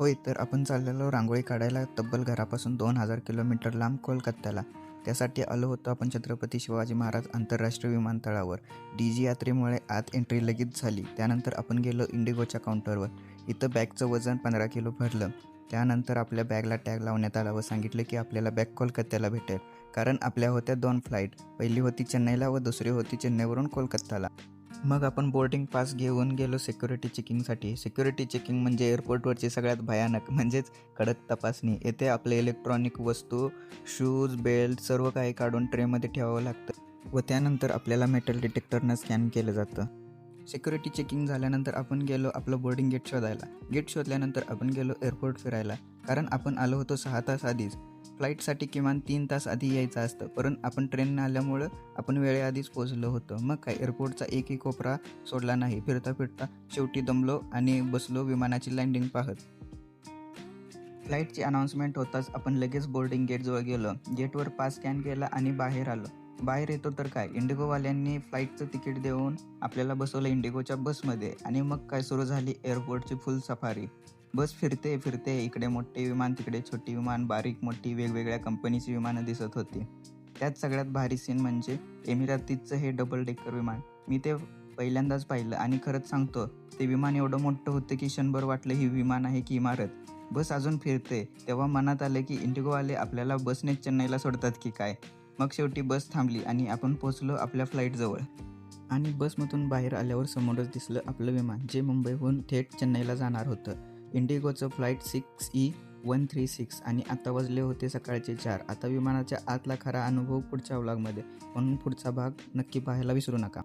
होय, तर आपण चाललेलो रांगोळी काढायला तब्बल घरापासून 2000 किलोमीटर लांब कोलकात्याला. त्यासाठी आलो होतो आपण छत्रपती शिवाजी महाराज आंतरराष्ट्रीय विमानतळावर. DG यात्रेमुळे आत एंट्री लगेच झाली. त्यानंतर आपण गेलो इंडिगोच्या काउंटरवर. इथं बॅगचं वजन 15 किलो भरलं. त्यानंतर आपल्या बॅगला टॅग लावण्यात आला व सांगितलं की आपल्याला बॅग कोलकात्याला भेटेल. कारण आपल्या होत्या 2 फ्लाईट. पहिली होती चेन्नईला व दुसरी होती चेन्नईवरून कोलकात्याला. मग आपण बोर्डिंग पास घेऊन गेलो सिक्युरिटी चेकिंगसाठी. सिक्युरिटी चेकिंग म्हणजे एअरपोर्टवरची सगळ्यात भयानक म्हणजेच कडक तपासणी. येथे आपले इलेक्ट्रॉनिक वस्तू, शूज, बेल्ट सर्व काही काढून ट्रेमध्ये ठेवावं लागतं व त्यानंतर आपल्याला मेटल डिटेक्टरनं स्कॅन केलं जातं. सिक्युरिटी चेकिंग झाल्यानंतर आपण गेलो आपलं बोर्डिंग गेट शोधायला. गेट शोधल्यानंतर आपण गेलो एअरपोर्ट फिरायला. कारण आपण आलो होतो 6 तास आधीच. फ्लाईटसाठी किमान 3 तास आधी यायचं असतं, परंतु आपण ट्रेनने आल्यामुळं आपण वेळेआधीच पोहोचलो होतो. मग काय एअरपोर्टचा एकही कोपरा सोडला नाही. फिरता फिरता शेवटी दमलो आणि बसलो विमानाची लँडिंग पाहत. फ्लाईटची अनाउन्समेंट होताच आपण लगेच बोर्डिंग गेटजवळ गेलो. गेटवर पास स्कॅन केला आणि बाहेर आलो. बाहेर येतो तर काय, इंडिगोवाल्यांनी फ्लाईटचं तिकीट देऊन आपल्याला बसवलं इंडिगोच्या बसमध्ये आणि मग काय सुरू झाली एअरपोर्टची फुल सफारी. बस फिरते फिरते, इकडे मोठे विमान, तिकडे छोटी विमान, बारीक मोठी वेगवेगळ्या कंपनीची विमानं दिसत होती. त्यात सगळ्यात भारी सीन म्हणजे एमिरातीचं हे डबल डेकर विमान. मी ते पहिल्यांदाच पाहिलं आणि खरंच सांगतो, ते विमान एवढं मोठं होतं की क्षणभर वाटलं ही विमान आहे की इमारत. बस अजून फिरते तेव्हा मनात आलं की इंडिगोवाले आपल्याला बसनेच चेन्नईला सोडतात की काय. मग शेवटी बस थांबली आणि आपण पोहोचलो आपल्या फ्लाईटजवळ. आणि बसमधून बाहेर आल्यावर समोरच दिसलं आपलं विमान, जे मुंबईहून थेट चेन्नईला जाणार होतं. इंडिगोचं फ्लाईट 6E136 आणि आता वाजले होते सकाळचे 4. आता विमानाच्या आतला खरा अनुभव पुढच्या व्लॉगमध्ये, म्हणून पुढचा भाग नक्की पाहायला विसरू नका.